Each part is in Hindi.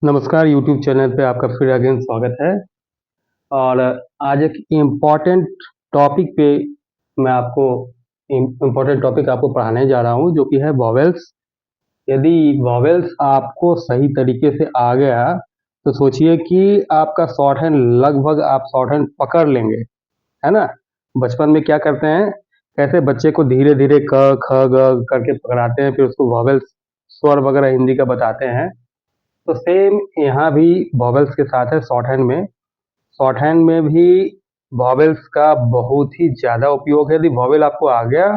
नमस्कार, यूट्यूब चैनल पे आपका फिर अगेन स्वागत है। और आज एक इम्पॉर्टेंट टॉपिक पे मैं आपको इम्पॉर्टेंट टॉपिक आपको पढ़ाने जा रहा हूँ, जो कि है वॉवेल्स। यदि वॉवेल्स आपको सही तरीके से आ गया तो सोचिए कि आपका शॉर्ट हैंड लगभग आप शॉर्ट हैंड पकड़ लेंगे, है ना। बचपन में क्या करते हैं, कैसे बच्चे को धीरे धीरे क ख ग करके पकड़ाते हैं, फिर उसको वॉवेल्स स्वर वगैरह हिंदी का बताते हैं। तो सेम यहाँ भी वॉवेल्स के साथ है शॉर्ट हैंड में। शॉर्ट हैंड में भी वॉवेल्स का बहुत ही ज़्यादा उपयोग है। यदि वॉवेल आपको आ गया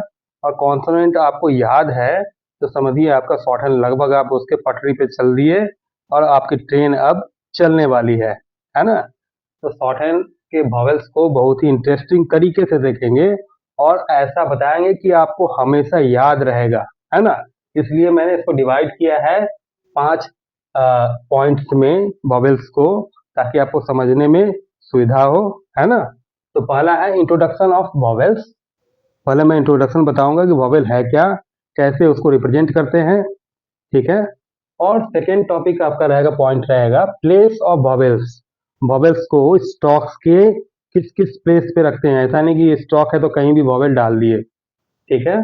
और कॉन्सोनेंट आपको याद है तो समझिए आपका शॉर्ट हैंड लगभग आप उसके पटरी पे चल दिए और आपकी ट्रेन अब चलने वाली है ना। तो शॉर्ट हैंड के वॉवेल्स को बहुत ही इंटरेस्टिंग तरीके से देखेंगे और ऐसा बताएंगे कि आपको हमेशा याद रहेगा, है ना। इसलिए मैंने इसको डिवाइड किया है 5 पॉइंट्स में वॉवेल्स को, ताकि आपको समझने में सुविधा हो, है ना। तो पहला है इंट्रोडक्शन ऑफ वॉवेल्स। पहले मैं इंट्रोडक्शन बताऊंगा कि वॉवेल है क्या, कैसे उसको रिप्रेजेंट करते हैं, ठीक है। और सेकेंड टॉपिक आपका रहेगा, पॉइंट रहेगा प्लेस ऑफ वॉवेल्स। वॉवेल्स को स्टॉक्स के किस किस प्लेस पे रखते हैं। ऐसा नहीं कि स्टॉक है तो कहीं भी वॉवेल डाल दिए, ठीक है।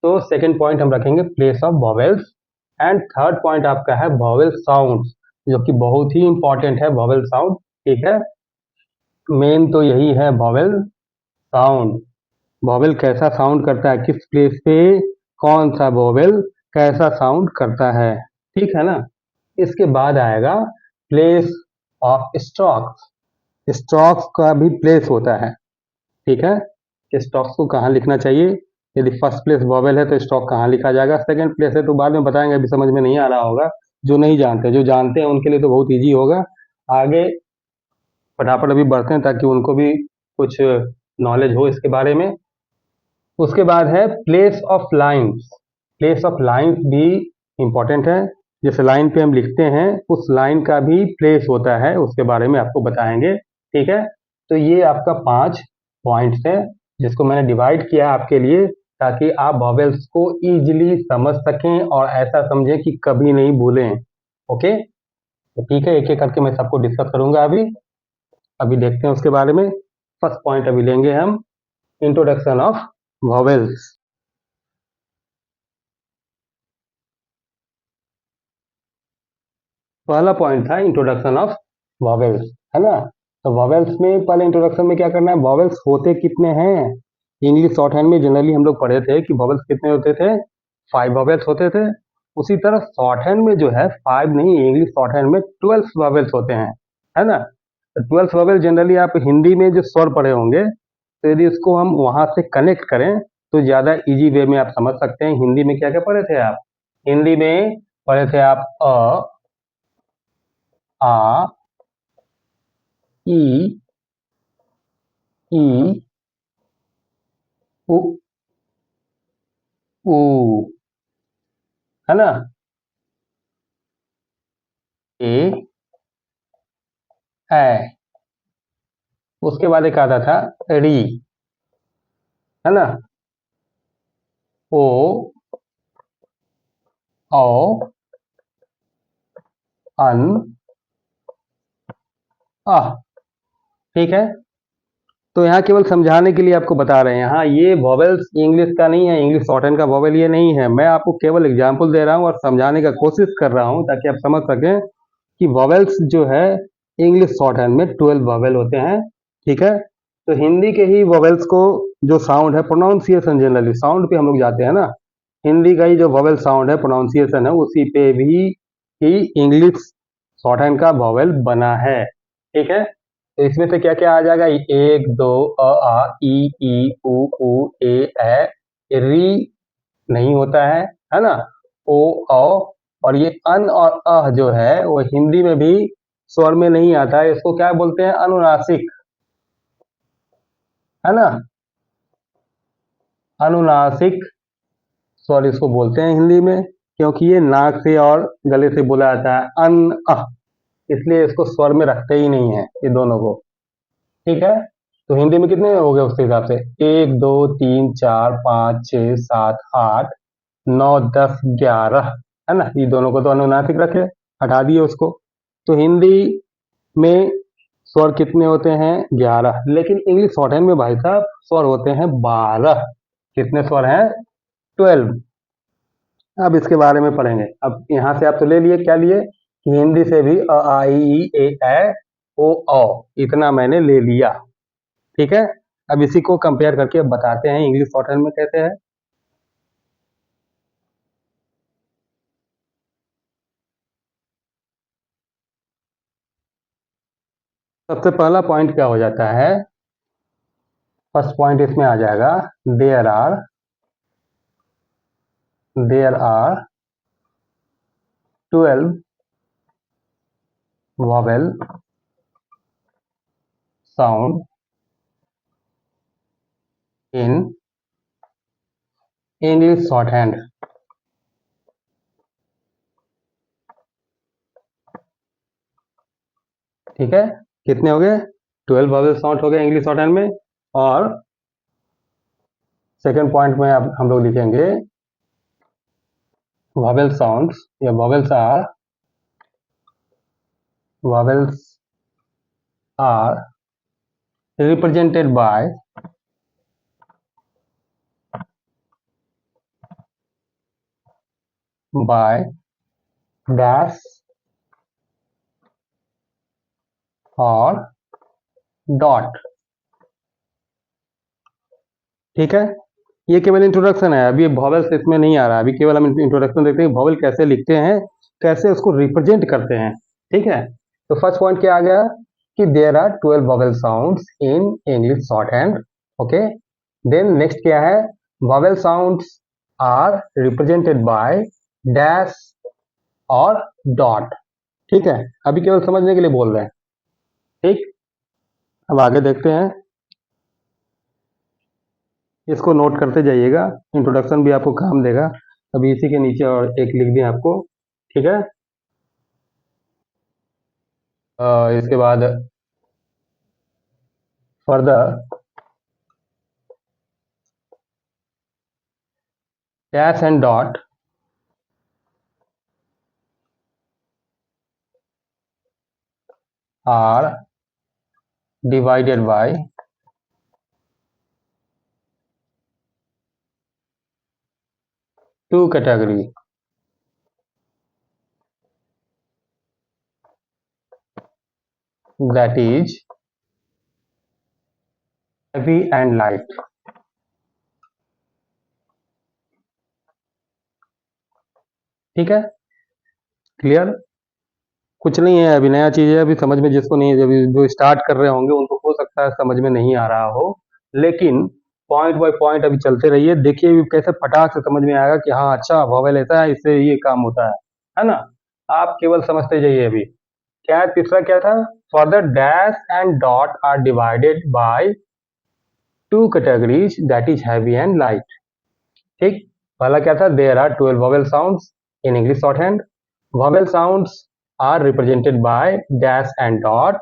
तो सेकेंड पॉइंट हम रखेंगे place of vowels. And third point आपका है वॉवेल साउंड, जो कि बहुत ही इंपॉर्टेंट है वॉवेल साउंड, ठीक है। मेन तो यही है वॉवेल साउंड। वॉवेल कैसा साउंड करता है, किस प्लेस पे कौन सा वॉवेल कैसा साउंड करता है, ठीक है ना। इसके बाद आएगा प्लेस ऑफ स्टॉक्स। स्टॉक्स का भी प्लेस होता है, ठीक है, कि स्टॉक्स को कहाँ लिखना चाहिए। यदि फर्स्ट प्लेस वॉवेल है तो स्टॉक कहाँ लिखा जाएगा, सेकंड प्लेस है तो बाद में बताएंगे, अभी समझ में नहीं आ रहा होगा। जो नहीं जानते, जो जानते हैं उनके लिए तो बहुत ईजी होगा। आगे फटाफट अभी बढ़ते हैं ताकि उनको भी कुछ नॉलेज हो इसके बारे में। उसके बाद है place of lines. Place of lines भी इंपॉर्टेंट है। जिस लाइन पे हम लिखते हैं उस लाइन का भी प्लेस होता है, उसके बारे में आपको बताएंगे, ठीक है। तो ये आपका 5 पॉइंट्स है जिसको मैंने डिवाइड किया आपके लिए, ताकि आप वॉवेल्स को इजीली समझ सकें और ऐसा समझें कि कभी नहीं भूलें। ओके, तो ठीक है, एक एक करके मैं सबको डिस्कस करूंगा। अभी अभी देखते हैं उसके बारे में। फर्स्ट पॉइंट अभी लेंगे हम, इंट्रोडक्शन ऑफ वॉवेल्स। पहला पॉइंट था इंट्रोडक्शन ऑफ वॉवेल्स, है ना। तो वॉवेल्स में पहले इंट्रोडक्शन में क्या करना है, वॉवेल्स होते कितने हैं। इंग्लिश शॉर्ट हैंड में जनरली हम लोग पढ़े थे कि वॉवेल्स कितने होते थे, 5 वॉवेल्स होते थे। उसी तरह शॉर्ट हैंड में जो है 5 नहीं, इंग्लिश शॉर्ट हैंड में 12 वॉवेल्स होते हैं, है ना। तो 12 वॉवेल जनरली आप हिंदी में जो स्वर पढ़े होंगे, तो यदि उसको हम वहां से कनेक्ट करें तो ज्यादा इजी वे में आप समझ सकते हैं। हिंदी में क्या क्या पढ़े थे आप, हिंदी में पढ़े थे आप आ, ई, ई, उ, ऊ, है ना। ए, ऐ, उसके बाद एक आता था री, है ना। ओ, औ, अन, अह, ठीक है। तो यहाँ केवल समझाने के लिए आपको बता रहे हैं, हाँ ये वॉवेल्स इंग्लिश का नहीं है, इंग्लिश शॉर्ट हैंड का वॉवेल ये नहीं है। मैं आपको केवल एग्जाम्पल दे रहा हूँ और समझाने का कोशिश कर रहा हूँ ताकि आप समझ सकें कि वॉवेल्स जो है इंग्लिश शॉर्ट हैंड में 12 वॉवेल होते हैं, ठीक है। तो हिंदी के ही वॉवेल्स को जो साउंड है, प्रोनाउंसिएशन, जनरली साउंड पे हम लोग जाते हैं ना। हिंदी का ही जो वॉवेल साउंड है, प्रोनाउंसिएशन है, उसी पे भी ही इंग्लिश शॉर्ट हैंड का वॉवेल बना है, ठीक है। तो इसमें से क्या क्या आ जाएगा, एक दो, आ ई उ ए री नहीं होता है ना। ओ और ये अन और अह जो है वो हिंदी में भी स्वर में नहीं आता है, इसको क्या बोलते हैं, अनुनासिक, है ना। अनुनासिक स्वर इसको बोलते हैं हिंदी में, क्योंकि ये नाक से और गले से बोला जाता है अन अह, इसलिए इसको स्वर में रखते ही नहीं है ये दोनों को, ठीक है। तो हिंदी में कितने हो गए उसके हिसाब से, एक दो तीन चार पाँच छः सात आठ नौ 10 11, है ना। ये दोनों को तो अनुनासिक रखे, हटा दिए उसको, तो हिंदी में स्वर कितने होते हैं? 11। लेकिन इंग्लिश शॉर्टहैंड में भाई साहब स्वर होते हैं 12। कितने स्वर हैं? 12। अब इसके बारे में पढ़ेंगे। अब यहाँ से आप तो ले लिए, क्या लिए कि हिंदी से भी अ आ इ ई ए ऐ ओ औ इतना मैंने ले लिया। ठीक है, अब इसी को कंपेयर करके अब बताते हैं इंग्लिश शॉर्टहैंड में कैसे है। सबसे पहला पॉइंट क्या हो जाता है? फर्स्ट पॉइंट इसमें आ जाएगा, there are 12 vowel sound in English shorthand। ठीक है, कितने हो गए? 12 vowel साउंड हो गए इंग्लिश शॉर्टहैंड में। और सेकेंड पॉइंट में अब हम लोग लिखेंगे vowel sounds या vowels are represented by dash और डॉट। ठीक है, ये केवल इंट्रोडक्शन है, अभी वॉवेल्स इसमें नहीं आ रहा है, अभी केवल हम इंट्रोडक्शन देखते हैं वॉवेल कैसे लिखते हैं, कैसे उसको रिप्रेजेंट करते हैं। ठीक है, तो फर्स्ट पॉइंट क्या आ गया कि there are 12 vowel sounds in English short hand. Okay, then next क्या है? Vowel sounds are represented by dash और डॉट। ठीक है, अभी केवल समझने के लिए बोल रहे हैं। ठीक, अब आगे देखते हैं, इसको नोट करते जाइएगा, इंट्रोडक्शन भी आपको काम देगा। अभी इसी के नीचे और एक लिख दें आपको। ठीक है, इसके बाद further dash and dot are divided by two category, that is heavy and light. ठीक है, क्लियर? कुछ नहीं है, अभी नया चीज है, अभी समझ में जिसको नहीं है, अभी जो स्टार्ट कर रहे होंगे उनको हो सकता है समझ में नहीं आ रहा हो, लेकिन पॉइंट बाय पॉइंट अभी चलते रहिए, देखिए अभी कैसे फटाक से समझ में आएगा कि हाँ अच्छा वॉवेल ऐसा है, इससे ये काम होता है ना। आप केवल समझते जाइए। अभी क्या है, तीसरा क्या था? For the dash and dot are divided by two categories, that is heavy and light. ठीक, पहला क्या था? There are 12 vowel sounds in English shorthand. Vowel sounds are represented by dash and dot.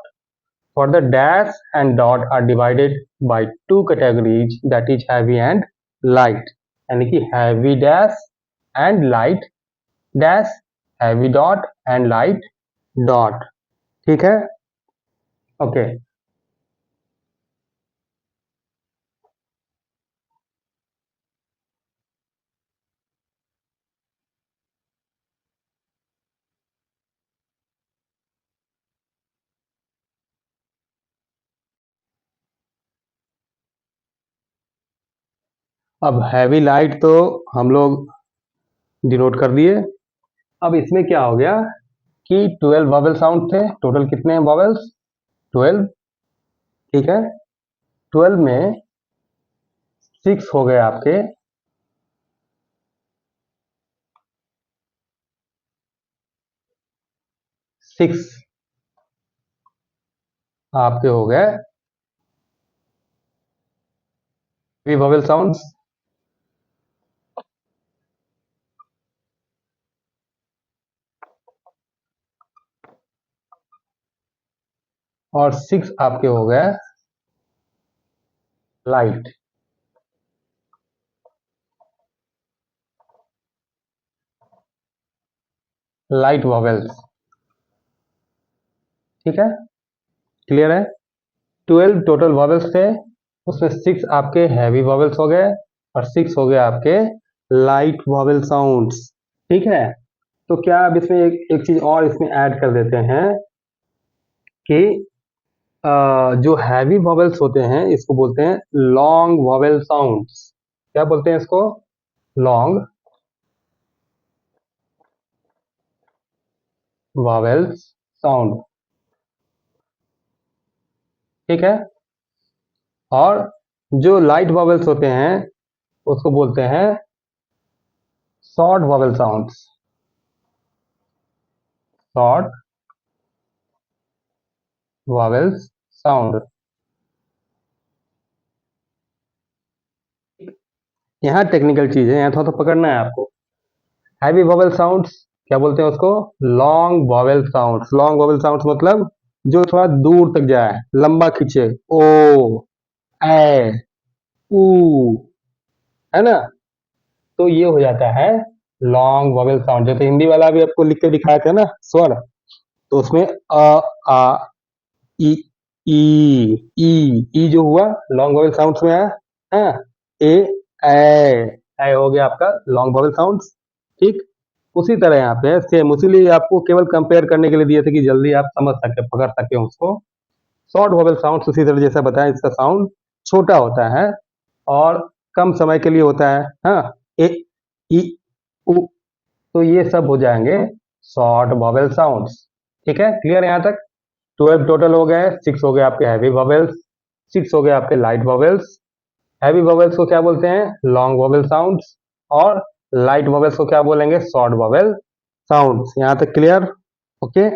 For the dash and dot are divided by two categories, that is heavy and light। यानी कि heavy dash and light dash, heavy dot and light dot। ठीक है, ओके। अब हैवी लाइट तो हम लोग डिनोट कर दिए। अब इसमें क्या हो गया कि 12 वॉवेल साउंड थे, टोटल कितने हैं वॉवेल्स? 12। ठीक है, 12 में 6 हो गए आपके, 6 आपके हो गए वी वॉवेल साउंड्स। और 6 आपके हो गए लाइट, लाइट वॉवेल्स। ठीक है, क्लियर है। 12 टोटल वॉवेल्स थे, उसमें 6 आपके हैवी वॉवेल्स हो गए और 6 हो गए आपके लाइट वॉवेल साउंड्स। ठीक है, तो क्या अब इसमें एक चीज और इसमें ऐड कर देते हैं कि जो हैवी वॉवेल्स होते हैं इसको बोलते हैं लॉन्ग वॉवेल साउंड्स। क्या बोलते हैं इसको? Long vowels sound. ठीक है, और जो लाइट वॉवेल्स होते हैं उसको बोलते हैं short vowel sounds. Short vowels sound. यहाँ टेक्निकल चीज है, यहाँ थोड़ा तो पकड़ना है आपको। हैवी वॉवेल साउंड्स क्या बोलते हैं उसको? Long vowel sounds. Long vowel sounds मतलब जो थोड़ा दूर तक जाए, लंबा खींचे। ओ, ए, ऊ, है ना? तो ये हो जाता है लॉन्ग वॉवेल साउंड। जैसे हिंदी वाला भी आपको लिख के दिखाया था ना स्वर, तो उसमें आ ई ई ई जो हुआ लॉन्ग वॉवेल साउंड्स में आया। हाँ, ए, ए हो गया आपका लॉन्ग वॉवेल साउंड्स। ठीक, उसी तरह यहाँ पे सेम, उसीलिए आपको केवल कंपेयर करने के लिए दिए थे कि जल्दी आप समझ सके, पकड़ सके उसको। शॉर्ट वॉवेल साउंड्स उसी तरह जैसा बताया, इसका साउंड छोटा होता है और कम समय के लिए होता है। हाँ, ए, ई, उ, तो ये सब हो जाएंगे शॉर्ट वॉवेल साउंड्स। ठीक है, क्लियर यहाँ तक? 12 टोटल हो गए, 6 हो गए आपके हैवी वॉवेल्स, 6 हो गए आपके लाइट वॉवेल्स। हैवी वॉवेल्स को क्या बोलते हैं? Long vowel sounds. और लाइट वॉवेल्स को क्या बोलेंगे? Short vowel sounds. यहाँ तक क्लियर? ओके।